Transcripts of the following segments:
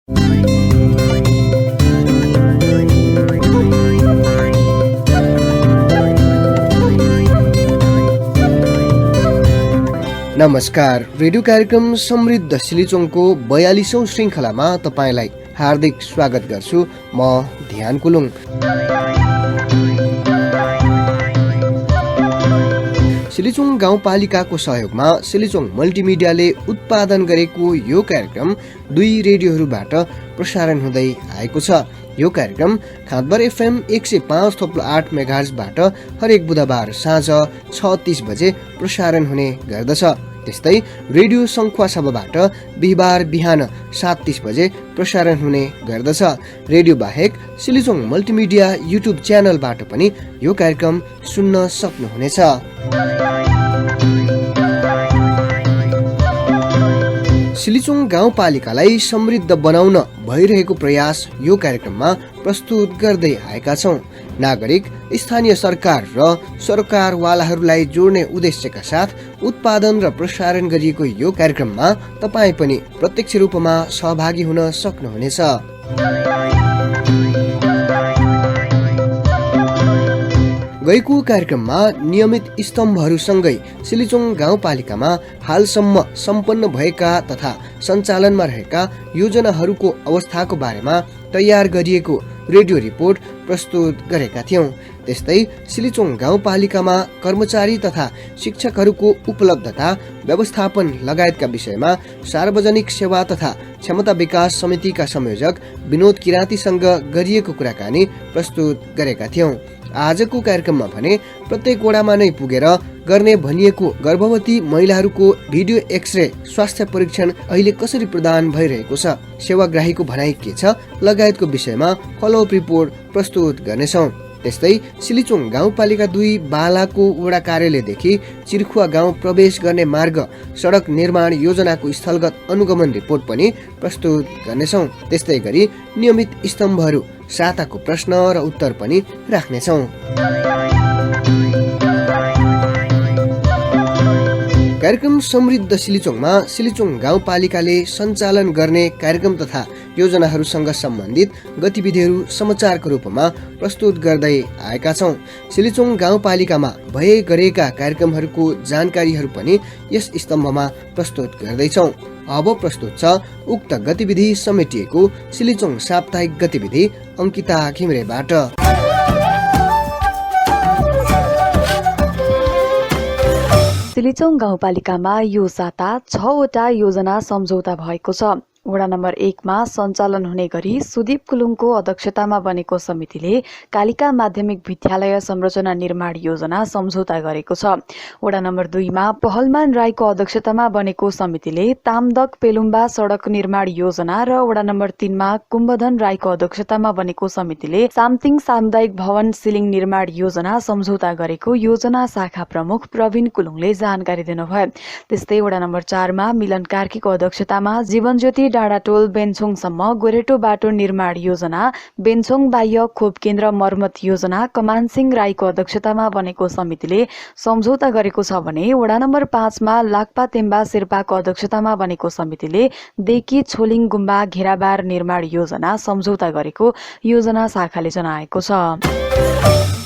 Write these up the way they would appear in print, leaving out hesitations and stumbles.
नमस्कार, रेडियो कार्यक्रम समृद्ध सिलिचोङको 42औं श्रृङ्खलामा तपाईलाई हार्दिक स्वागत गर्छु। म ध्यान कुलुङ। सिलिचोङ गाउँपालिकाको सहयोगमा सिलिचोङ मल्टिमिडियाले उत्पादन गरेको यो कार्यक्रम 2 रेडियोहरूबाट प्रसारण हुँदै आएको छ। यो कार्यक्रम खाँदबार FM 105.8 मेगाहर्जबाट हरेक बुधबार साँझ 6:30 बजे प्रसारण हुने गर्दछ। त्यस्तै रेडियो सङ्खुवासभाबाट बिहिबार बिहान 7:30 बजे प्रसारण हुने गर्दछ। रेडियो बाहेक सिलिचोङ मल्टिमिडिया युट्युब च्यानलबाट पनि यो कार्यक्रम सुन्न सक्नुहुनेछ। सिलिचोङ गाउँपालिकालाई समृद्ध बनाउन भइरहेको प्रयास यो कार्यक्रममा प्रस्तुत गर्दै आएका छौँ। नागरिक, स्थानीय सरकार र सरकारवालाहरूलाई जोड्ने उद्देश्यका साथ उत्पादन र प्रसारण गरिएको यो कार्यक्रममा तपाईँ पनि प्रत्यक्ष रूपमा सहभागी हुन सक्नुहुनेछ। गएको कार्यक्रममा नियमित स्तम्भहरूसँगै सिलिचोङ गाउँपालिकामा हालसम्म सम्पन्न भएका तथा सञ्चालनमा रहेका योजनाहरूको अवस्थाको बारेमा तयार गरिएको रेडियो रिपोर्ट प्रस्तुत गरेका थियौँ। त्यस्तै सिलिचोङ गाउँपालिकामा कर्मचारी तथा शिक्षकहरूको उपलब्धता, व्यवस्थापन लगायतका विषयमा सार्वजनिक सेवा तथा क्षमता विकास समितिका संयोजक विनोद किराँतीसँग गरिएको कुराकानी प्रस्तुत गरेका थियौँ। आजको कार्यक्रममा भने प्रत्येक वडामा नै पुगेर गर्ने भनिएको गर्भवती महिलाहरूको भिडियो एक्सरे स्वास्थ्य परीक्षण अहिले कसरी प्रदान भइरहेको छ, सेवाग्राहीको भनाइ के छ लगायतको विषयमा फलोअप रिपोर्ट प्रस्तुत गर्नेछौँ। त्यस्तै सिलिचोङ गाउँपालिका 2 बालाको वडा कार्यालयदेखि चिर्खुवा गाउँ प्रवेश गर्ने मार्ग सडक निर्माण योजनाको स्थलगत अनुगमन रिपोर्ट पनि प्रस्तुत गर्नेछौँ। त्यस्तै गरी नियमित स्तम्भहरू, साताको प्रश्न र उत्तर पनि राख्नेछौँ। कार्यक्रम समृद्ध सिलिचोङमा सिलिचोङ गाउँपालिकाले सञ्चालन गर्ने कार्यक्रम तथा योजनाहरूसँग सम्बन्धित गतिविधिहरू समाचारको रूपमा प्रस्तुत गर्दै आएका छौँ। सिलिचोङ गाउँपालिकामा भए गरेका कार्यक्रमहरूको जानकारीहरू पनि यस स्तम्भमा प्रस्तुत गर्दैछौँ। अब प्रस्तुत छ उक्त गतिविधि समेटिएको सिलिचोङ साप्ताहिक गतिविधि अङ्किता घिम्रेबाट। सिलिचोङ गाउँपालिकामा यो साता 6 वटा योजना सम्झौता भएको छ। वडा नम्बर 1 मा सञ्चालन हुने गरी सुदीप कुलुङको अध्यक्षतामा बनेको समितिले कालिका माध्यमिक विद्यालय संरचना निर्माण योजना सम्झौता गरेको छ। वडा नम्बर 2 मा पहलमान राईको अध्यक्षतामा बनेको समितिले तामदक पेलुम्बा सडक निर्माण योजना र वडा नम्बर 3 मा कुम्भधन राईको अध्यक्षतामा बनेको समितिले सामतिङ सामुदायिक भवन सिलिङ निर्माण योजना सम्झौता गरेको योजना शाखा प्रमुख प्रवीण कुलुङले जानकारी दिनुभयो। त्यस्तै वडा नम्बर 4 मा मिलन कार्कीको अध्यक्षतामा जीवनज्योति डाँडाटोल बेन्छोङसम्म गोरेटो बाटो निर्माण योजना, बेन्छोङ बाह्य खोप केन्द्र मर्मत योजना कमानसिंह राईको अध्यक्षतामा बनेको समितिले सम्झौता गरेको छ भने वडा नम्बर 5 मा लाक्पा तेम्बा शेर्पाको अध्यक्षतामा बनेको समितिले देखि छोलिङ गुम्बा घेराबार निर्माण योजना सम्झौता गरेको योजना शाखाले जनाएको छ।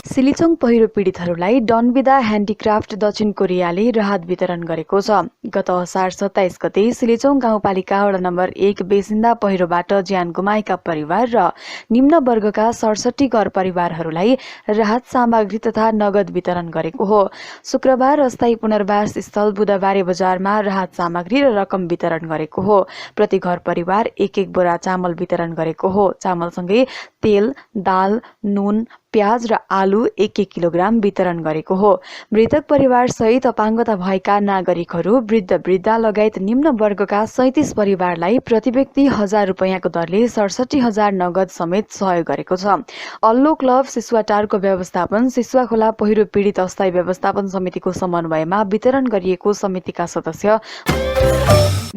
सिलिचोङ पहिरो पीडितहरूलाई डनविदा ह्यान्डिक्राफ्ट दक्षिण कोरियाले राहत वितरण गरेको छ। गत असार 27 गते सिलिचोङ गाउँपालिका वडा नम्बर 1 बेसिन्दा पहिरोबाट ज्यान गुमाएका परिवार र निम्न वर्गका 67 घर परिवारहरूलाई राहत सामग्री तथा नगद वितरण गरेको हो। शुक्रबार अस्थायी पुनर्वास स्थल बुधबारे बजारमा राहत सामग्री र रकम वितरण गरेको हो। प्रति घर परिवार 1-1 बोरा चामल वितरण गरेको हो। चामलसँगै तेल, दाल, नुन, प्याज र आलु 1-1 किलोग्राम वितरण गरेको हो। मृतक परिवार सहित अपाङ्गता भएका नागरिकहरू, वृद्ध वृद्धा लगायत निम्न वर्गका 37 परिवारलाई प्रति व्यक्ति 1000 रुपैयाँको दरले 67,000 नगद समेत सहयोग गरेको छ। अल्लो क्लब सिसुवाटारको व्यवस्थापन सिसुवा खोला पहिरो पीडित अस्थायी व्यवस्थापन समितिको समन्वयमा वितरण गरिएको समितिका सदस्य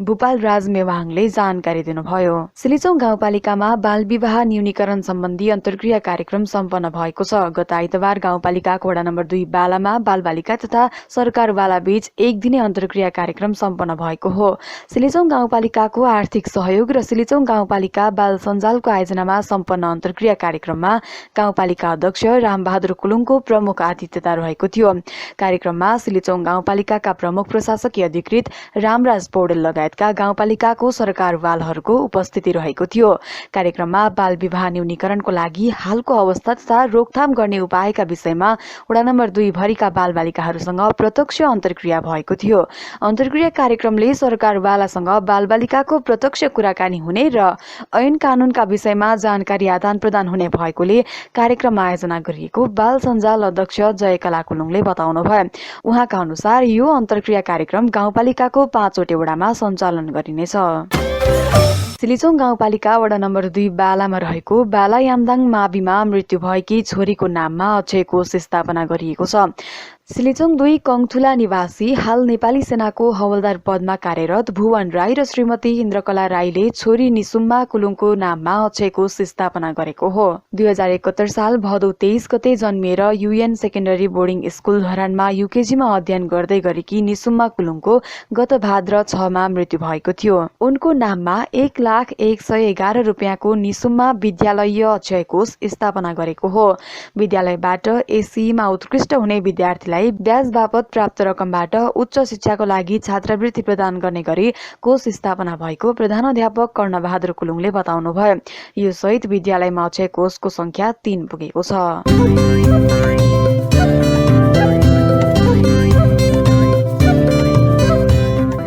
भूपाल राज मेवाङले जानकारी दिनुभयो। सिलिचोङ गाउँपालिकामा बाल विवाह न्यूनीकरण सम्बन्धी अन्तर्क्रिया कार्यक्रम सम्पन्न भएको छ। गत आइतबार गाउँपालिकाको वडा नम्बर 2 बालामा बालबालिका तथा सरकारवाला बीच एक दिने अन्तर्क्रिया कार्यक्रम सम्पन्न भएको हो। सिलिचोङ गाउँपालिकाको आर्थिक सहयोग र सिलिचोङ गाउँपालिका बाल सञ्जालको आयोजनामा सम्पन्न अन्तर्क्रिया कार्यक्रममा गाउँपालिका अध्यक्ष रामबहादुर कुलुङको प्रमुख आतिथ्यता रहेको थियो। कार्यक्रममा सिलिचोङ गाउँपालिकाका प्रमुख प्रशासकीय अधिकृत रामराज पौडेल लगायतका गाउँपालिकाको सरकारवालहरूको उपस्थिति रहेको थियो। कार्यक्रममा बाल विवाह न्यूनीकरणको लागि हालको अवस्था तथा रोकथाम गर्ने उपायका विषयमा वडा नम्बर 2 भरिका बालबालिकाहरूसँग प्रत्यक्ष अन्तर्क्रिया भएको थियो। अन्तर्क्रिया कार्यक्रमले सरकारवालासँग बालबालिकाको प्रत्यक्ष कुराकानी हुने र ऐन कानूनका विषयमा जानकारी आदान प्रदान हुने भएकोले कार्यक्रम आयोजना गरिएको बाल सञ्जाल अध्यक्ष जयकला कुलुङले बताउनुभयो। उहाँका अनुसार यो अन्तर्क्रिया कार्यक्रम गाउँपालिकाको 5 वटै वडामा सञ्चालन गरिनेछ। सिलिचोङ गाउँपालिका वडा नम्बर 2 बालामा रहेको बाला यामदाङ माविमा मृत्यु भएकी छोरीको नाममा अक्षय कोष स्थापना गरिएको छ। सिलिचोङ 2 कङथुला निवासी हाल नेपाली सेनाको हवलदार पदमा कार्यरत भुवन राई र श्रीमती इन्द्रकला राईले छोरी निसुम्मा कुलुङको नाममा अक्षय कोष स्थापना गरेको हो। 2071 साल भदौ 23 गते जन्मिएर युएन सेकेन्डरी बोर्डिङ स्कुल धरानमा युकेजीमा अध्ययन गर्दै गरेकी निसुम्मा कुलुङको गत भाद्र 6 मा मृत्यु भएको थियो। उनको नाममा 1,111 रुपियाँको निसुम्मा विद्यालय अक्षय कोष स्थापना गरेको हो। विद्यालयबाट एसीमा उत्कृष्ट हुने विद्यार्थीलाई ब्याज बापत प्राप्त रकमबाट उच्च शिक्षाको लागि छात्रवृत्ति प्रदान गर्ने गरी कोष स्थापना भएको प्रधानाध्यापक कर्णबहादुर कुलुङले बताउनुभयो। यो सहित विद्यालयमा अक्षय कोषको संख्या 3 पुगेको छ।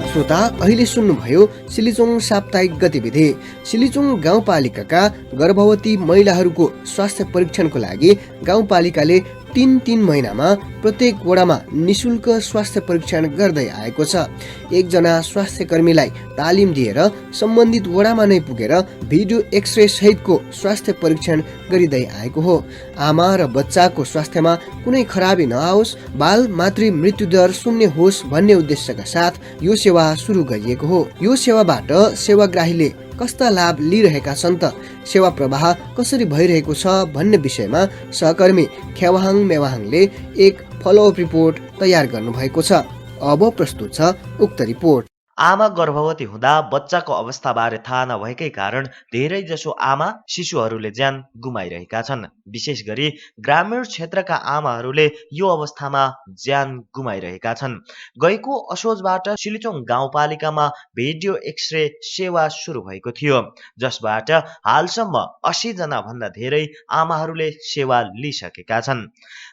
श्रोता, अहिले सुन्नुभयो सिलिचोङ साप्ताहिक गतिविधि। सिलिचोङ गाउँपालिकाका गर्भवती महिलाहरूको स्वास्थ्य परीक्षणको लागि गाउँपालिकाले 3 महिनामा प्रत्येक वडामा निशुल्क स्वास्थ्य परीक्षण गर्दै आएको छ। एकजना स्वास्थ्य कर्मीलाई तालिम दिएर सम्बन्धित वडामा नै पुगेर भिडियो एक्सरे सहितको स्वास्थ्य परीक्षण गरिँदै आएको हो। आमा र बच्चाको स्वास्थ्यमा कुनै खराबी नआओस्, बाल मातृ मृत्यु दर शून्य होस् भन्ने उद्देश्यका साथ यो सेवा सुरु गरिएको हो। यो सेवाबाट सेवाग्राहीले कस्ता लाभ लिइरहेका छन् त, सेवा प्रवाह कसरी भइरहेको छ भन्ने विषयमा सहकर्मी खेवाहाङ मेवाहाङले एक फलोअप रिपोर्ट तयार गर्नुभएको छ। अब प्रस्तुत छ उक्त रिपोर्ट। आमा गर्भवती हुँदा बच्चाको अवस्थाबारे थाहा नभएकै कारण धेरैजसो आमा शिशुहरूले ज्यान गुमाइरहेका छन्। विशेष गरी ग्रामीण क्षेत्रका आमाहरूले यो अवस्थामा ज्यान गुमाइरहेका छन्। गएको असोजबाट सिलिचोङ गाउँपालिकामा भिडियो एक्सरे सेवा सुरु भएको थियो, जसबाट हालसम्म 80 जना भन्दा धेरै आमाहरूले सेवा लिइसकेका छन्।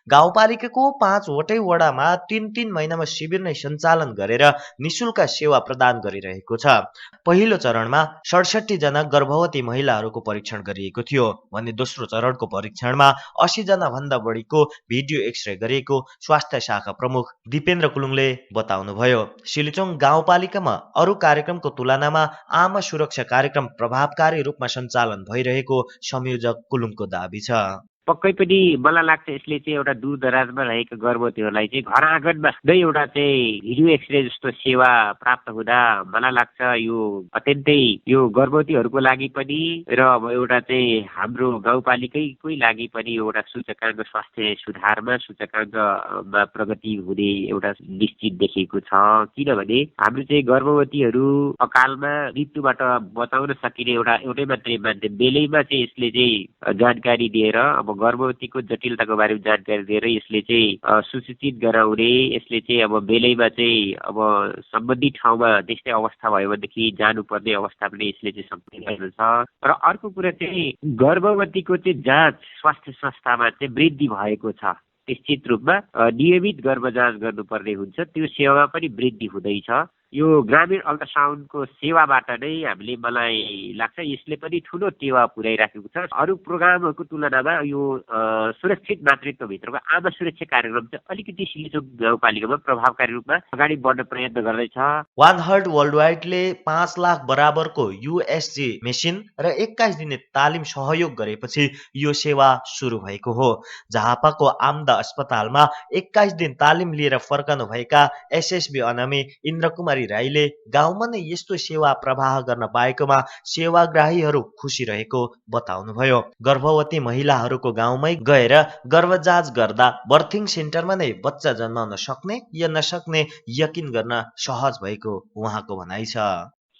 गाउँपालिकाको 5 वटै वडामा 3 महिनामा शिविर नै सञ्चालन गरेर निशुल्क सेवा प्रदान गरिरहेको छ। पहिलो चरणमा 67 जना गर्भवती महिलाहरूको परीक्षण गरिएको थियो भने दोस्रो चरणको परीक्षणमा 80 जना भन्दा बढीको भिडियो एक्सरे गरिएको स्वास्थ्य शाखा प्रमुख दिपेन्द्र कुलुङले बताउनुभयो। सिलिचोङ गाउँपालिकामा अरू कार्यक्रमको तुलनामा आमा सुरक्षा कार्यक्रम प्रभावकारी रूपमा सञ्चालन भइरहेको संयोजक कुलुङको दाबी छ। पक्कै पनि मलाई लाग्छ यसले चाहिँ एउटा दूर दराजमा रहेका गर्भवतीहरूलाई चाहिँ घर आँगनमा नै एउटा चाहिँ भिडियो एक्सरे जस्तो सेवा प्राप्त हुँदा मलाई लाग्छ यो अत्यन्तै यो गर्भवतीहरूको लागि पनि र एउटा चाहिँ हाम्रो गाउँपालिकै लागि पनि एउटा सूचकाङ्क स्वास्थ्य सुधारमा सूचकाङ्कमा प्रगति हुने एउटा निश्चित देखिएको छ। किनभने हाम्रो चाहिँ गर्भवतीहरू अकालमा मृत्युबाट बचाउन सकिने एउटै मात्रै माध्यम बेलैमा चाहिँ यसले चाहिँ जानकारी दिएर अब गर्भवतीको जटिलताको बारेमा जानकारी दिएर यसले चाहिँ सूचित गराउने, यसले चाहिँ अब बेलैमा चाहिँ अब सम्बन्धित ठाउँमा त्यस्तै अवस्था भयो भनेदेखि जानुपर्ने अवस्था पनि यसले चाहिँ सम्झिरहेको छ। र अर्को कुरा चाहिँ गर्भवतीको चाहिँ जाँच स्वास्थ्य संस्थामा चाहिँ वृद्धि भएको छ। निश्चित रूपमा नियमित गर्भ जाँच गर्नुपर्ने हुन्छ, त्यो सेवामा पनि वृद्धि हुँदैछ। यो ग्रामीण अल्ट्रासाउन्डको सेवाबाट नै हामीले मलाई लाग्छ यसले पनि ठुलो टेवा पुर्याइराखेको छ। अरू प्रोग्रामहरूको तुलनामा यो सुरक्षित मातृत्वभित्रको आमा सुरक्षा कार्यक्रम चाहिँ अलिकति सिलिचोङ गाउँपालिकामा प्रभावकारी रूपमा अगाडि बढ्न प्रयत्न गर्दैछ। वान हर्ट वर्ल्डवाइडले 5 लाख बराबरको USG मेसिन र 21 दिने तालिम सहयोग गरेपछि यो सेवा सुरु भएको हो। झापाको आमदा अस्पतालमा 21 दिन तालिम लिएर फर्कनुभएका SSB अनामी इन्द्रकुमारी कुमारी राईले गाउँमा नै यस्तो सेवा प्रवाह गर्न पाएकोमा सेवाग्राहीहरू खुसी रहेको बताउनुभयो। गर्भवती महिलाहरूको गाउँमै गएर गर्भ जाँच गर्दा बर्थिङ सेन्टरमा नै बच्चा जन्माउन सक्ने या नसक्ने यकिन गर्न सहज भएको उहाँको भनाइ छ।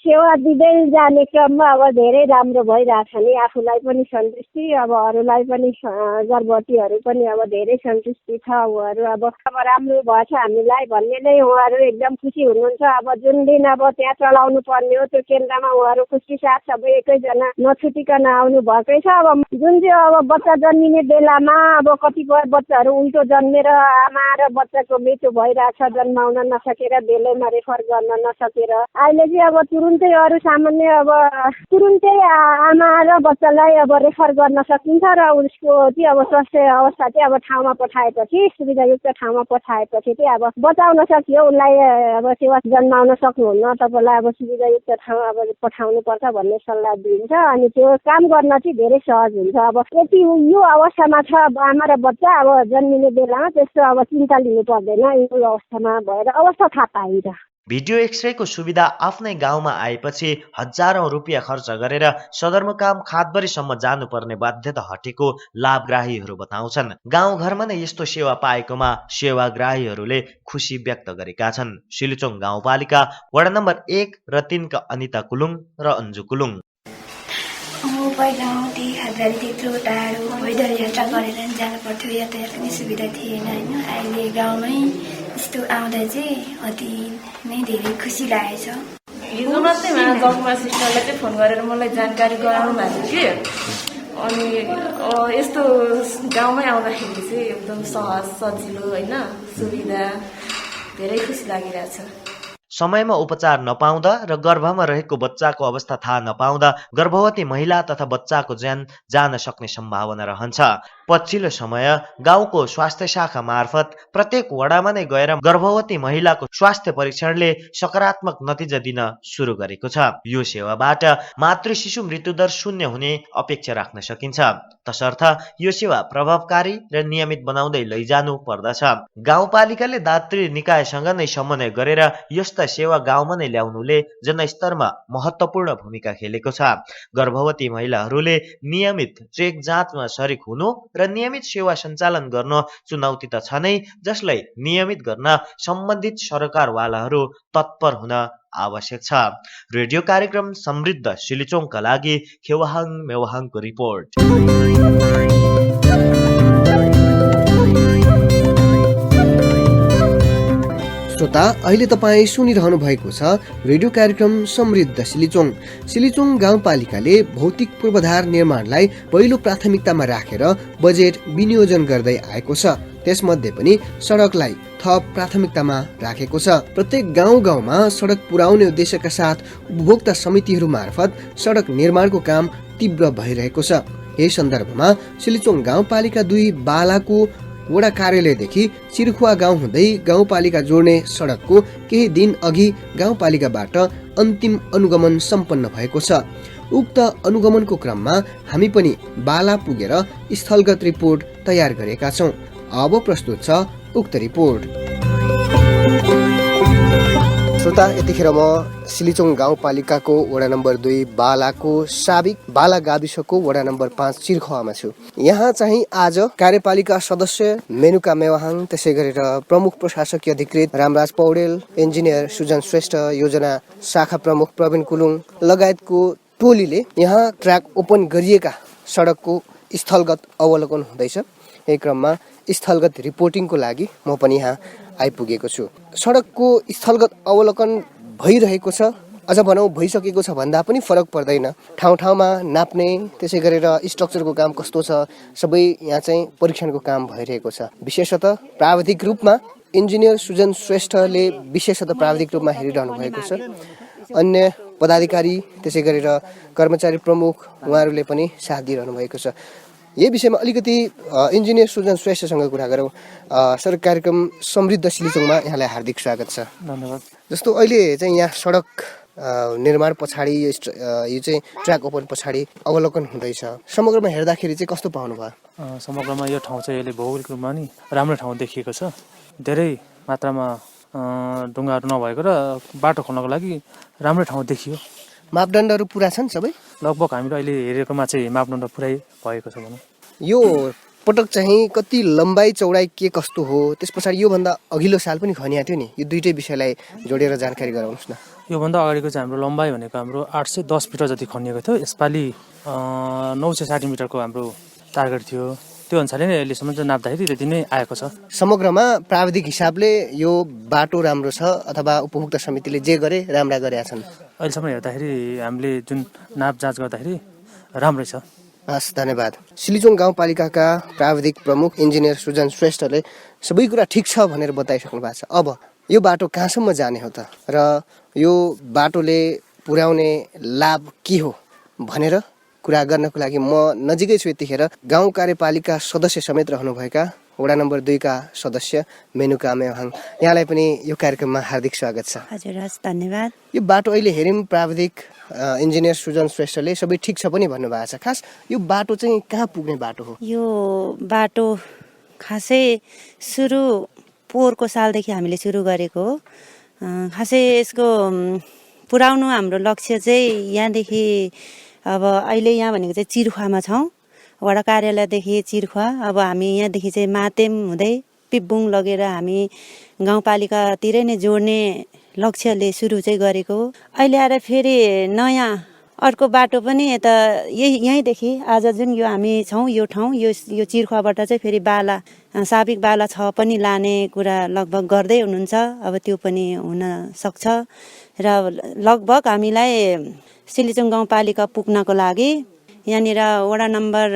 सेवा दिँदै जाने क्रममा अब धेरै राम्रो भइरहेछ नि, आफूलाई पनि सन्तुष्टि, अब अरूलाई पनि गर्भवतीहरू पनि अब धेरै सन्तुष्टि छ। उहाँहरू अब राम्रो भएछ हामीलाई भन्ने नै उहाँहरू एकदम खुसी हुनुहुन्छ। अब जुन दिन अब त्यहाँ चलाउनु पर्ने हो त्यो केन्द्रमा उहाँहरू खुसी साथ सबै एकैजना नछुटिकन आउनु भएकै छ। अब जुन चाहिँ अब बच्चा जन्मिने बेलामा अब कतिपय बच्चाहरू उल्टो जन्मेर आमा र बच्चाको मृत्यु भइरहेछ, जन्माउन नसकेर बेलैमा रेफर गर्न नसकेर। अहिले चाहिँ अब तुरुन्तै अरू सामान्य अब तुरुन्तै आमा र बच्चालाई अब रेफर गर्न सकिन्छ र उसको चाहिँ अब स्वास्थ्य अवस्था चाहिँ अब ठाउँमा पठाएपछि, सुविधायुक्त ठाउँमा पठाएपछि चाहिँ अब बचाउन सकियो उसलाई। अब सेवा जन्माउन सक्नुहुन्न, तपाईँलाई अब सुविधायुक्त ठाउँ अब पठाउनु पर्छ भन्ने सल्लाह दिन्छ। अनि त्यो काम गर्न चाहिँ धेरै सहज हुन्छ। अब यति यो अवस्थामा छ अब आमा र बच्चा, अब जन्मिने बेलामा त्यस्तो अब चिन्ता लिनु पर्दैन। यो अवस्थामा भएर अवस्था थाहा पाइन्छ। भिडियो एक्सरेको सुविधा आफ्नै गाउँमा आएपछि हजारौं रुपियाँ खर्च गरेर सदरमुकाम खादबरीसम्म जानुपर्ने बाध्यता हटेको लाभग्राहीहरू बताउँछन्। गाउँघरमा नै यस्तो सेवा पाएकोमा सेवाग्राहीहरूले खुसी व्यक्त गरेका छन्। सिलुचोङ गाउँपालिका वडा नम्बर 1 र 3 का अनिता कुलुङ र अन्जु कुलुङ। पहिला खादबारी त्यत्रो टाढो पैदल यात्रा गरेर जानु पर्थ्यो, यातायात पनि सुविधा थिएन होइन। अहिले गाउँमै यस्तो आउँदा चाहिँ अति नै धेरै खुसी लागेछ। हिजो मात्रै जगमा सिस्टरलाई चाहिँ फोन गरेर मलाई जानकारी गराउनु भएको थियो कि अनि यस्तो गाउँमै आउँदाखेरि चाहिँ एकदम सहज सजिलो होइन, सुविधा, धेरै खुसी लागिरहेछ। समयमा उपचार नपाउँदा र गर्भमा रहेको बच्चाको अवस्था थाहा नपाउँदा गर्भवती महिला तथा बच्चाको ज्यान जान सक्ने सम्भावना रहन्छ। पछिल्लो समय गाउँको स्वास्थ्य शाखा मार्फत प्रत्येक वडामा नै गएर गर्भवती महिलाको स्वास्थ्य परीक्षणले सकारात्मक नतिजा दिन सुरु गरेको छ। यो सेवाबाट मातृ शिशु मृत्युदर 0 हुने अपेक्षा राख्न सकिन्छ। तसर्थ यो सेवा प्रभावकारी र नियमित बनाउँदै लैजानु पर्दछ। गाउँपालिकाले दातृ निकायसँग नै समन्वय गरेर यस्ता सेवा गाउँमा नै ल्याउनुले जनस्तरमा महत्त्वपूर्ण भूमिका खेलेको छ। गर्भवती महिलाहरूले नियमित चेक जाँचमा सरिक हुनु र नियमित सेवा सञ्चालन गर्न चुनौती त छ नै, जसलाई नियमित गर्न सम्बन्धित सरकारवालाहरू तत्पर हुन आवश्यक छ। रेडियो कार्यक्रम समृद्ध सिलिचोङका लागि खेवाहाङ मेवाहाङको रिपोर्ट। श्रोता, अहिले तपाईँ सुनिरहनु भएको छ रेडियो कार्यक्रम समृद्ध सिलिचोङ। सिलिचोङ गाउँपालिकाले भौतिक पूर्वाधार निर्माणलाई पहिलो प्राथमिकतामा राखेर बजेट विनियोजन गर्दै आएको छ। त्यसमध्ये पनि सडकलाई थप प्राथमिकतामा राखेको छ। प्रत्येक गाउँमा सडक पुर्याउने उद्देश्यका साथ उपभोक्ता समितिहरू मार्फत सडक निर्माणको काम तीव्र भइरहेको छ। यही सन्दर्भमा सिलिचोङ गाउँपालिका 2 बालाको वडा कार्यालयदेखि चिरखुवा गाउँ हुँदै गाउँपालिका जोड्ने सडकको केही दिन अघि गाउँपालिकाबाट अन्तिम अनुगमन सम्पन्न भएको छ। उक्त अनुगमनको क्रममा हामी पनि बाला पुगेर स्थलगत रिपोर्ट तयार गरेका छौँ। अब प्रस्तुत छ उक्त रिपोर्ट। श्रोता, यतिखेर म सिलिचोङ गाउँपालिकाको वडा नम्बर 2 बालाको साबिक बाला गाविसको वडा नम्बर 5 चिरखुवामा छु। यहाँ चाहिँ आज कार्यपालिका सदस्य मेनुका मेवाहाङ, त्यसै गरेर प्रमुख प्रशासकीय अधिकृत रामराज पौडेल, इन्जिनियर सुजन श्रेष्ठ, योजना शाखा प्रमुख प्रवीण कुलुङ लगायतको टोलीले यहाँ ट्र्याक ओपन गरिएका सडकको स्थलगत अवलोकन हुँदैछ। यही क्रममा स्थलगत रिपोर्टिङको लागि म पनि यहाँ आइपुगेको छु। सडकको स्थलगत अवलोकन भइरहेको छ, अझ भनौँ भइसकेको छ भन्दा पनि फरक पर्दैन। ठाउँ ठाउँमा नाप्ने, त्यसै गरेर स्ट्रक्चरको काम कस्तो छ, सबै यहाँ चाहिँ परीक्षणको काम भइरहेको छ। विशेषतः प्राविधिक रूपमा इन्जिनियर सुजन श्रेष्ठले विशेषतः प्राविधिक रूपमा हेरिरहनु भएको छ। अन्य पदाधिकारी, त्यसै गरेर कर्मचारी प्रमुख उहाँहरूले पनि साथ दिइरहनु भएको छ। यही विषयमा अलिकति इन्जिनियर सुजन श्रेष्ठसँग कुरा गरौँ। सडक कार्यक्रम समृद्ध सिलिचोङमा यहाँलाई हार्दिक स्वागत छ। धन्यवाद। जस्तो अहिले चाहिँ यहाँ सडक निर्माण पछाडि यो चाहिँ ट्र्याक ओपन पछाडि अवलोकन हुँदैछ, समग्रमा हेर्दाखेरि चाहिँ कस्तो पाउनु भयो? समग्रमा यो ठाउँ चाहिँ अहिले भौगोलिक रूपमा नि राम्रो ठाउँ देखिएको छ। धेरै मात्रामा ढुङ्गाहरू नभएको र बाटो खोल्नको लागि राम्रै ठाउँ देखियो। मापदण्डहरू पुरा छन् सबै? लगभग हामीले अहिले हेरेकोमा चाहिँ मापदण्ड पुरै भएको छ भनौँ। यो पटक चाहिँ कति लम्बाइ चौडाइ के कस्तो हो, त्यस पछाडि योभन्दा अघिल्लो साल पनि खनिएको थियो नि, यो दुइटै विषयलाई जोडेर जानकारी गराउनुहोस् न। योभन्दा अगाडिको चाहिँ हाम्रो लम्बाइ भनेको हाम्रो 810 मिटर जति खनिएको थियो। यसपालि 960 मिटरको हाम्रो टार्गेट थियो। त्यो अनुसारले नै अहिलेसम्म चाहिँ नाप्दाखेरि त्यति नै आएको छ। समग्रमा प्राविधिक हिसाबले यो बाटो राम्रो छ अथवा उपभोक्ता समितिले जे गरे राम्रा गरेका छन्? अहिलेसम्म हेर्दाखेरि हामीले जुन नाप जाँच गर्दाखेरि राम्रै छ। हस्, धन्यवाद। सिलिचोङ गाउँपालिकाका प्राविधिक प्रमुख इन्जिनियर सुजन श्रेष्ठले सबै कुरा ठिक छ भनेर बताइसक्नु भएको छ। अब यो बाटो कहाँसम्म जाने हो त र यो बाटोले पुर्याउने लाभ के हो भनेर कुरा गर्नको लागि म नजिकै छु। यतिखेर गाउँ कार्यपालिका सदस्य समेत रहनुभएका वडा नम्बर 2 का सदस्य मेनुका मेवाङ, यहाँलाई पनि यो कार्यक्रममा हार्दिक स्वागत छ। हजुर, हस्, धन्यवाद। यो बाटो अहिले हेऱ्यौँ, प्राविधिक इन्जिनियर सुजन श्रेष्ठले सबै ठिक छ पनि भन्नुभएको छ। खास यो बाटो चाहिँ कहाँ पुग्ने बाटो हो? यो बाटो खासै सुरु पोहोरको सालदेखि हामीले सुरु गरेको हो। खासै यसको पुर्याउनु हाम्रो लक्ष्य चाहिँ यहाँदेखि अब अहिले यहाँ भनेको चाहिँ चिरखुवामा छौँ, वडा कार्यालयदेखि चिरखुवा। अब हामी यहाँदेखि चाहिँ मातेम हुँदै पिपबुङ लगेर हामी गाउँपालिकातिरै नै जोड्ने लक्ष्यले सुरु चाहिँ गरेको हो। अहिले आएर फेरि नयाँ अर्को बाटो पनि यता यहीँदेखि आज जुन यो हामी छौँ यो ठाउँ यो चिरखुवाबाट चाहिँ फेरि बाला साबिक बाला 6 पनि लाने कुरा लगभग गर्दै हुनुहुन्छ। अब त्यो पनि हुन सक्छ र लगभग हामीलाई सिलिचोङ गाउँपालिका पुग्नको लागि यहाँनिर वडा नम्बर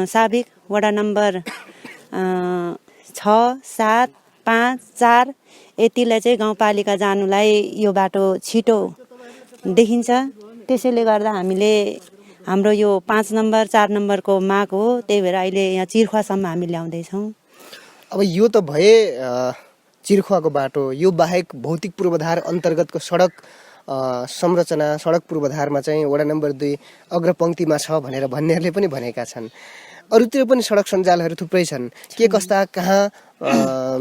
साबिक वडा नम्बर 6, 7, 5, 4 यतिलाई चाहिँ गाउँपालिका जानुलाई यो बाटो छिटो देखिन्छ। त्यसैले गर्दा हामीले हाम्रो यो 5 नम्बर 4 नम्बरको माग हो, त्यही भएर अहिले यहाँ चिरखुवासम्म हामी ल्याउँदैछौँ। अब यो त भए चिरखुवाको बाटो, यो बाहेक भौतिक पूर्वाधार अन्तर्गतको सडक संरचना, सडक पूर्वाधारमा चाहिँ वडा नम्बर 2 अग्रपङ्क्तिमा छ भनेर भन्नेहरूले पनि भनेका छन्। अरूतिर पनि सडक सञ्जालहरू थुप्रै छन्, के कस्ता कहाँ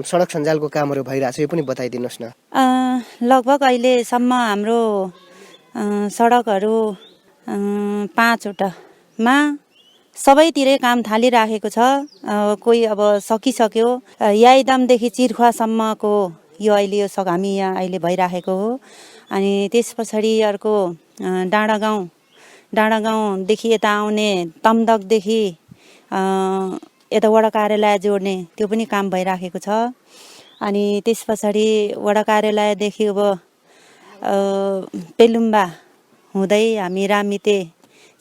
सडक सञ्जालको कामहरू भइरहेछ यो पनि बताइदिनुहोस् न। लगभग अहिलेसम्म हाम्रो सडकहरू 5 वटामा सबैतिरै काम थालिराखेको छ। कोही अब सकिसक्यो। याइदामदेखि चिरखुवासम्मको यो अहिले यो हामी यहाँ अहिले भइराखेको हो। अनि त्यस पछाडि अर्को डाँडागाउँदेखि यता आउने तमदकदेखि यता वडा कार्यालय जोड्ने त्यो पनि काम भइराखेको छ। अनि त्यस पछाडि वडा कार्यालयदेखि अब पेलुम्बा हुँदै हामी रामिते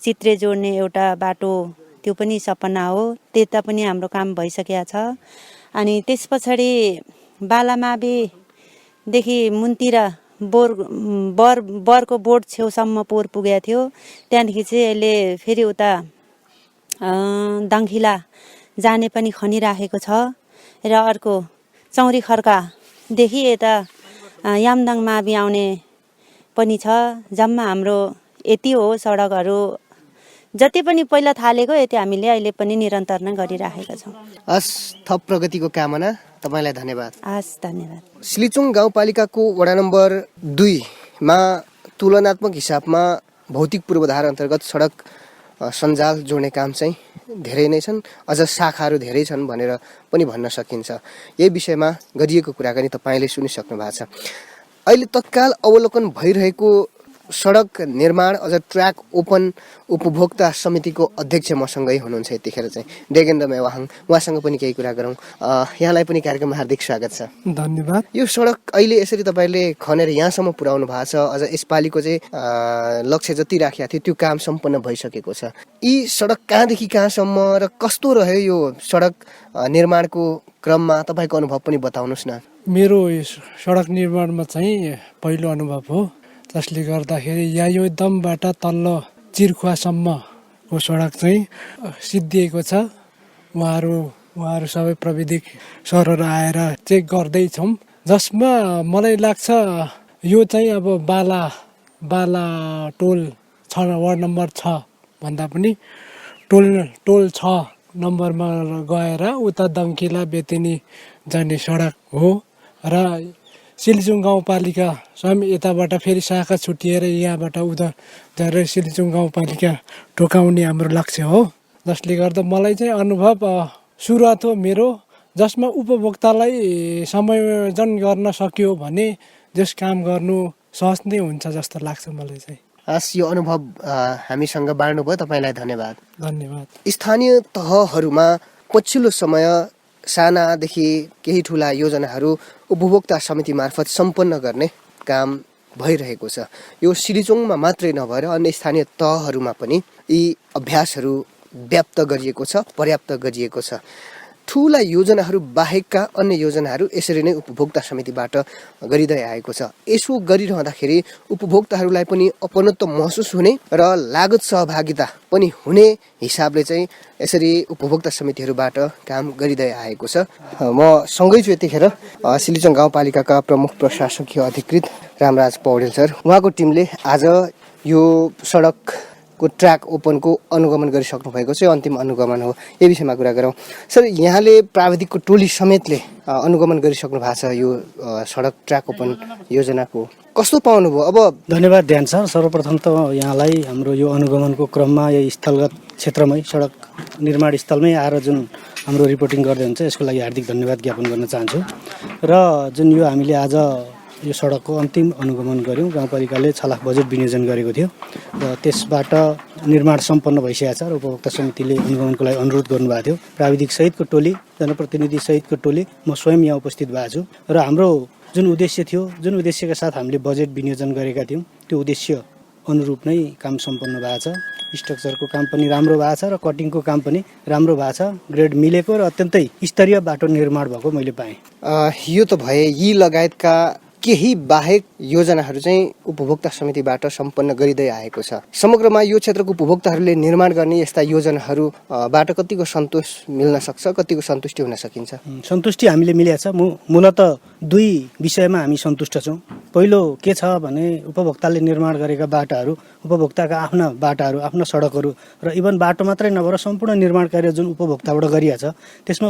चित्रे जोड्ने एउटा बाटो त्यो पनि सपना हो, त्यता पनि हाम्रो काम भइसकेको छ। अनि त्यस पछाडि बालामाविदेखि मुन्तिर बरको बोर्ड छेउसम्म पोहोर पुगेको थियो। त्यहाँदेखि चाहिँ अहिले फेरि उता दाङखिला जाने पनि खनिराखेको छ। र अर्को चौरी खर्कादेखि यता यामदाङ मावि आउने पनि छ। जम्मा हाम्रो यति हो सडकहरू जति पनि पहिला थालेको यति हामीले अहिले पनि निरन्तर नै गरिराखेका छौँ। हस्, थप प्रगतिको कामना, तपाईँलाई धन्यवाद। हस्, धन्यवाद। सिलिचोङ गाउँपालिकाको वडा नम्बर 2 मा तुलनात्मक हिसाबमा भौतिक पूर्वाधार अन्तर्गत सडक सञ्जाल जोड्ने काम चाहिँ धेरै नै छन्, अझ शाखाहरू धेरै छन् भनेर पनि भन्न सकिन्छ। यही विषयमा गरिएको कुराकानी तपाईँले सुनिसक्नु भएको छ। अहिले तत्काल अवलोकन भइरहेको सडक निर्माण अझ ट्र्याक ओपन उपभोक्ता समितिको अध्यक्ष मसँगै हुनुहुन्छ यतिखेर चाहिँ डेगेन्द्र मेवाङ, उहाँसँग पनि केही कुरा गरौँ। यहाँलाई पनि कार्यक्रममा हार्दिक स्वागत छ। धन्यवाद। यो सडक अहिले यसरी तपाईँले खनेर यहाँसम्म पुर्याउनु भएको छ, अझ यसपालिको चाहिँ लक्ष्य जति राखेको थियो त्यो काम सम्पन्न भइसकेको छ। यी सडक कहाँदेखि कहाँसम्म र कस्तो रह्यो यो सडक निर्माणको क्रममा तपाईँको अनुभव पनि बताउनुहोस् न। मेरो सडक निर्माणमा चाहिँ पहिलो अनुभव हो, जसले गर्दाखेरि यहाँ यो दमबाट तल्लो चिरखुवासम्मको सडक चाहिँ सिद्धिएको छ। उहाँहरू सबै प्रविधिक सरहरू आएर चेक गर्दैछौँ, जसमा मलाई लाग्छ यो चाहिँ अब बाला टोल 6 वार्ड नम्बर 6 भन्दा पनि टोल 6 नम्बरमा गएर उता दङ्किला बेतिनी जाने सडक हो। र सिलिचुङ गाउँपालिका स्वयं यताबाट फेरि शाखा छुटिएर यहाँबाट उता झरेर सिलिचुङ गाउँपालिका ढोकाउने हाम्रो लक्ष्य हो। जसले गर्दा मलाई चाहिँ अनुभव सुरुवात हो मेरो, जसमा उपभोक्तालाई समायोजन गर्न सक्यो भने जस काम गर्नु सहज नै हुन्छ जस्तो लाग्छ मलाई चाहिँ। हस्, यो अनुभव हामीसँग बाँड्नुभयो, तपाईँलाई धन्यवाद। धन्यवाद। स्थानीय तहहरूमा पछिल्लो समय सानादेखि केही ठुला योजनाहरू उपभोक्ता समिति मार्फत सम्पन्न गर्ने काम भइरहेको छ। यो सिलिचुङमा मात्रै नभएर अन्य स्थानीय तहहरूमा पनि यी अभ्यासहरू व्याप्त गरिएको छ, पर्याप्त गरिएको छ। ठुला योजनाहरू बाहेकका अन्य योजनाहरू यसरी नै उपभोक्ता समितिबाट गरिँदै आएको छ। यसो गरिरहँदाखेरि उपभोक्ताहरूलाई पनि अपनत्व महसुस हुने र लागत सहभागिता पनि हुने हिसाबले चाहिँ यसरी उपभोक्ता समितिहरूबाट काम गरिँदै आएको छ। म सँगै छु यतिखेर सिलिचुङ गाउँपालिकाका प्रमुख प्रशासकीय अधिकृत रामराज पौडेल सर। उहाँको टिमले आज यो सडकको ट्र्याक ओपनको अनुगमन गरिसक्नु भएको छ, अन्तिम अनुगमन हो। यो विषयमा कुरा गरौँ। सर, यहाँले प्राविधिकको टोली समेतले अनुगमन गरिसक्नु भएको छ यो सडक ट्र्याक ओपन योजनाको, कस्तो पाउनुभयो? अब धन्यवाद ध्यान सर। सर्वप्रथम त यहाँलाई हाम्रो यो अनुगमनको क्रममा यो स्थलगत क्षेत्रमै सडक निर्माण स्थलमै आएर जुन हाम्रो रिपोर्टिङ गर्दै हुन्छ यसको लागि हार्दिक धन्यवाद ज्ञापन गर्न चाहन्छु। र जुन यो हामीले आज यो सडकको अन्तिम अनुगमन गऱ्यौँ, गाउँपालिकाले 6 लाख बजेट विनियोजन गरेको थियो र त्यसबाट निर्माण सम्पन्न भइसकेको छ र उपभोक्ता समितिले अनुगमनको लागि अनुरोध गर्नुभएको थियो। प्राविधिक सहितको टोली, जनप्रतिनिधि सहितको टोली, म स्वयं यहाँ उपस्थित भएको छु र हाम्रो जुन उद्देश्य थियो, जुन उद्देश्यका साथ हामीले बजेट विनियोजन गरेका थियौँ त्यो उद्देश्य अनुरूप नै काम सम्पन्न भएको छ। स्ट्रक्चरको काम पनि राम्रो भएको छ र कटिङको काम पनि राम्रो भएको छ। ग्रेड मिलेको र अत्यन्तै स्तरीय बाटो निर्माण भएको मैले पाएँ। यो त भए यी लगायतका केही बाहेक योजनाहरू चाहिँ उपभोक्ता समितिबाट सम्पन्न गरिँदै आएको छ। समग्रमा यो क्षेत्रको उपभोक्ताहरूले निर्माण गर्ने यस्ता योजनाहरूबाट कतिको सन्तोष मिल्न सक्छ, कतिको सन्तुष्टि हुन सकिन्छ? सन्तुष्टि हामीले मिलेको छ। मूलत 2 विषयमा हामी सन्तुष्ट छौँ। पहिलो के छ भने उपभोक्ताले निर्माण गरेका बाटाहरू, उपभोक्ताका आफ्ना बाटाहरू, आफ्ना सडकहरू र इभन बाटो मात्रै नभएर सम्पूर्ण निर्माण कार्य जुन उपभोक्ताबाट गरिएको छ त्यसमा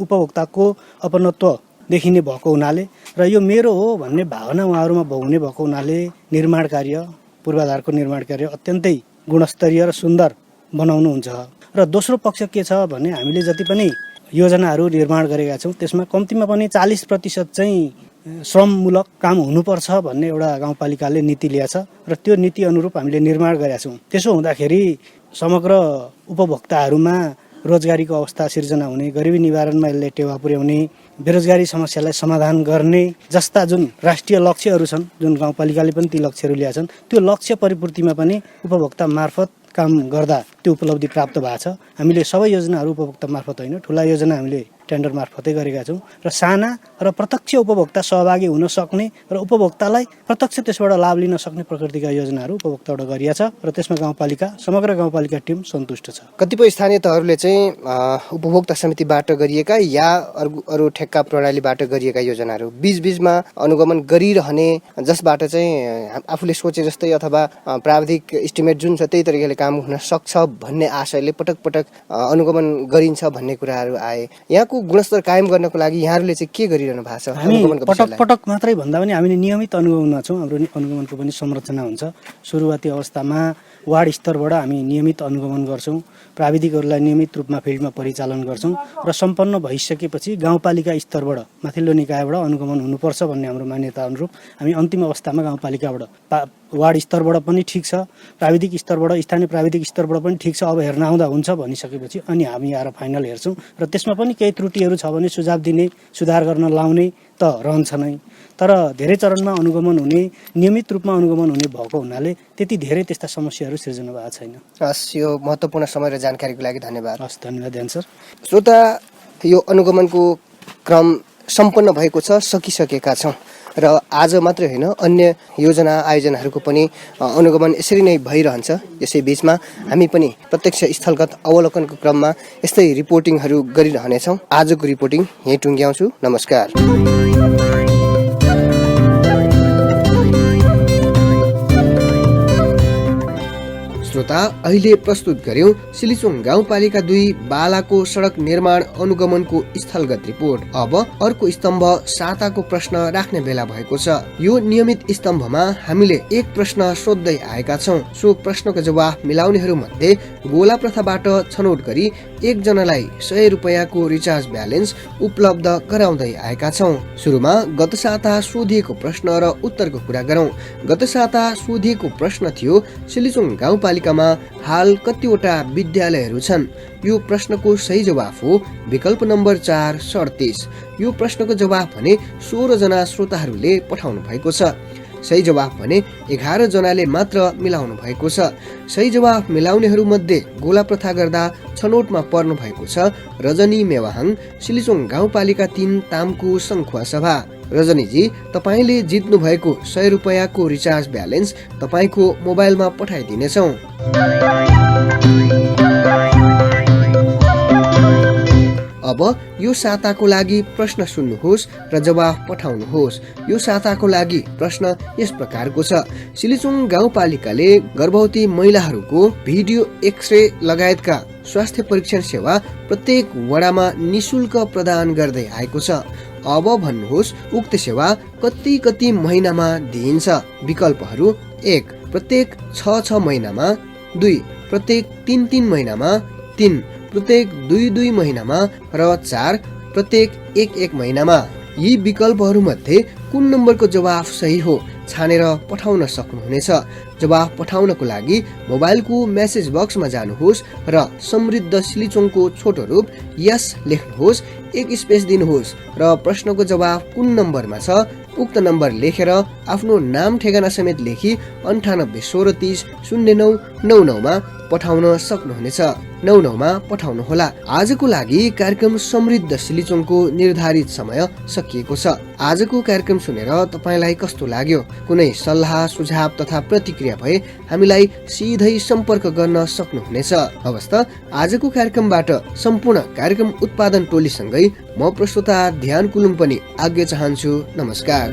उपभोक्ताको अपनत्व देखिने भएको हुनाले र यो मेरो हो भन्ने भावना उहाँहरूमा बहुने भएको हुनाले निर्माण कार्य, पूर्वाधारको निर्माण कार्य अत्यन्तै गुणस्तरीय र सुन्दर बनाउनुहुन्छ। र दोस्रो पक्ष के छ भने हामीले जति पनि योजनाहरू निर्माण गरेका छौँ त्यसमा कम्तीमा पनि 40% चाहिँ श्रममूलक काम हुनुपर्छ भन्ने एउटा गाउँपालिकाले नीति लिएको छ र त्यो नीति अनुरूप हामीले निर्माण गरेका छौँ। त्यसो हुँदाखेरि समग्र उपभोक्ताहरूमा रोजगारीको अवस्था सिर्जना हुने, गरिबी निवारणमा यसले टेवा पुर्याउने, बेरोजगारी समस्यालाई समाधान गर्ने जस्ता जुन राष्ट्रिय लक्ष्यहरू छन्, जुन गाउँपालिकाले पनि ती लक्ष्यहरू ल्याएका छन्, त्यो लक्ष्य परिपूर्तिमा पनि उपभोक्ता मार्फत काम गर्दा त्यो उपलब्धि प्राप्त भएको छ। हामीले सबै योजनाहरू उपभोक्ता मार्फत होइन, ठुला योजना हामीले टेन्डर मार्फतै गरेका छौँ र साना र प्रत्यक्ष उपभोक्ता सहभागी हुन सक्ने र उपभोक्तालाई प्रत्यक्ष त्यसबाट लाभ लिन सक्ने प्रकृतिका योजनाहरू उपभोक्ताबाट गरिएको छ र त्यसमा गाउँपालिका, समग्र गाउँपालिका टिम सन्तुष्ट छ। कतिपय स्थानीय तहहरूले चाहिँ उपभोक्ता समितिबाट गरिएका या अरू ठेक्का प्रणालीबाट गरिएका योजनाहरू बीचबीचमा अनुगमन गरिरहने, जसबाट चाहिँ आफूले सोचे जस्तै अथवा प्राविधिक इस्टिमेट जुन छ त्यही तरिकाले काम हुन सक्छ भन्ने आशयले पटक पटक अनुगमन गरिन्छ भन्ने कुराहरू आए। यहाँको गुणस्तर कायम गर्नको लागि यहाँहरूले चाहिँ के गरिरहनु भएको छ? हामी पटक पटक मात्रै भन्दा पनि हामीले नियमित अनुगमनमा छौँ। हाम्रो अनुगमनको पनि संरचना हुन्छ। सुरुवाती अवस्थामा वार्ड स्तरबाट हामी नियमित अनुगमन गर्छौँ, प्राविधिकहरूलाई नियमित रूपमा फिल्डमा परिचालन गर्छौँ र सम्पन्न भइसकेपछि गाउँपालिका स्तरबाट, माथिल्लो निकायबाट अनुगमन हुनुपर्छ भन्ने हाम्रो मान्यता अनुरूप हामी अन्तिम अवस्थामा गाउँपालिकाबाट, वार्ड स्तरबाट पनि ठिक छ, प्राविधिक स्तरबाट, स्थानीय प्राविधिक स्तरबाट पनि ठिक छ, अब हेर्न आउँदा हुन्छ भनिसकेपछि अनि हामी आएर फाइनल हेर्छौँ र त्यसमा पनि केही त्रुटिहरू छ भने सुझाव दिने, सुधार गर्न लाउने त रहन्छ नै। तर धेरै चरणमा अनुगमन हुने, नियमित रूपमा अनुगमन हुने भएको हुनाले त्यति धेरै त्यस्ता समस्याहरू सिर्जना भएको छैन। हस्, यो महत्त्वपूर्ण समय र जानकारीको लागि धन्यवाद। हस्, धन्यवाद ध्यान सर। श्रोता, यो अनुगमनको क्रम सम्पन्न भएको छ, सकिसकेका छौँ र आज मात्रै होइन अन्य योजना आयोजनाहरूको पनि अनुगमन यसरी नै भइरहन्छ। यसै बिचमा हामी पनि प्रत्यक्ष स्थलगत अवलोकनको क्रममा यस्तै रिपोर्टिङहरू गरिरहनेछौँ। आजको रिपोर्टिङ यहीँ टुङ्ग्याउँछु। नमस्कार। श्रोता, अहिले प्रस्तुत गर्यौं सिलिचोङ गाउँपालिका 2 बालाको सडक निर्माण अनुगमनको स्थलगत रिपोर्ट। अब अर्को स्तम्भ 7को प्रश्न राख्ने बेला भएको छ। यो नियमित स्तम्भमा हामीले एक प्रश्न सोध्दै आएका छौं। सो प्रश्नको जवाफ मिलाउनेहरू मध्ये गोला प्रथाबाट छनौट गरी एकजनालाई 100 रुपैयाँको रिचार्ज ब्यालेन्स उपलब्ध गराउँदै आएका छौं। सुरुमा गत साता सोधिएको प्रश्न र उत्तरको कुरा गरौं। गत साता सोधिएको प्रश्न थियो सिलिचोङ गाउँपालिकामा हाल कतिवटा विद्यालयहरू छन्? यो प्रश्नको सही जवाफ हो विकल्प नम्बर 4 38। यो प्रश्नको जवाफ भने 16 जना श्रोताहरूले पठाउनु भएको छ। सही जवाफ भने 11 जनाले मात्र मिलाउनु भएको छ। सही जवाफ मिलाउनेहरू मध्ये गोला प्रथा गर्दा छनौटमा पर्नु भएको छ रजनी मेवाहाङ, सिलिचोङ गाउँपालिका 3 तामकु सङ्खुवा सभा। रजनीजी, तपाईले जित्नु भएको 100 रुपैयाँको रिचार्ज ब्यालेन्स तपाईको मोबाइलमा पठाइदिनेछौँ। अब यो साताको लागि प्रश्न सुन्नुहोस् र जवाफ पठाउनुहोस्। यो साताको लागि प्रश्न यस प्रकारको छ। सिलिचोङ गाउँपालिकाले गर्भवती महिलाहरूको भिडियो एक्सरे लगायतका स्वास्थ्य परीक्षण सेवा प्रत्येक वडामा निशुल्क प्रदान गर्दै आएको छ। अब भन्नुहोस् उक्त सेवा कति महिनामा दिइन्छ? विकल्पहरू: 1 प्रत्येक 6 महिनामा, 2 प्रत्येक 3 महिनामा, 3 प्रत्येक 2 महिनामा र 4 प्रत्येक 1 महिनामा। यी विकल्पहरू मध्ये कुन नम्बरको जवाफ सही हो छानेर पठाउन सक्नुहुनेछ। जवाफ पठाउनको लागि मोबाइलको मेसेज बक्समा जानुहोस् र समृद्ध सिलिचोङको छोटो रूप यस लेख्नुहोस्, 1 स्पेस दिनुहोस् र प्रश्नको जवाफ कुन नम्बरमा छ उक्त नम्बर लेखेर आफ्नो नाम ठेगाना समेत लेखी 98 16 30 0999 मा पठाउन सक्नुहुनेछ। 99 मा पठाउनुहोला। आजको लागि कार्यक्रम समृद्ध सिलिचोङको निर्धारित समय सकिएको छ। आजको कार्यक्रम सुनेर तपाईलाई कस्तो लाग्यो? कुनै सल्लाह सुझाव तथा प्रतिक्रिया भए हामीलाई सिधै सम्पर्क गर्न सक्नुहुनेछ। हवस् त, आजको कार्यक्रमबाट सम्पूर्ण कार्यक्रम उत्पादन टोलीसँगै म प्रस्तुता ध्यान कुलुङ पनि आज्ञा चाहन्छु। नमस्कार।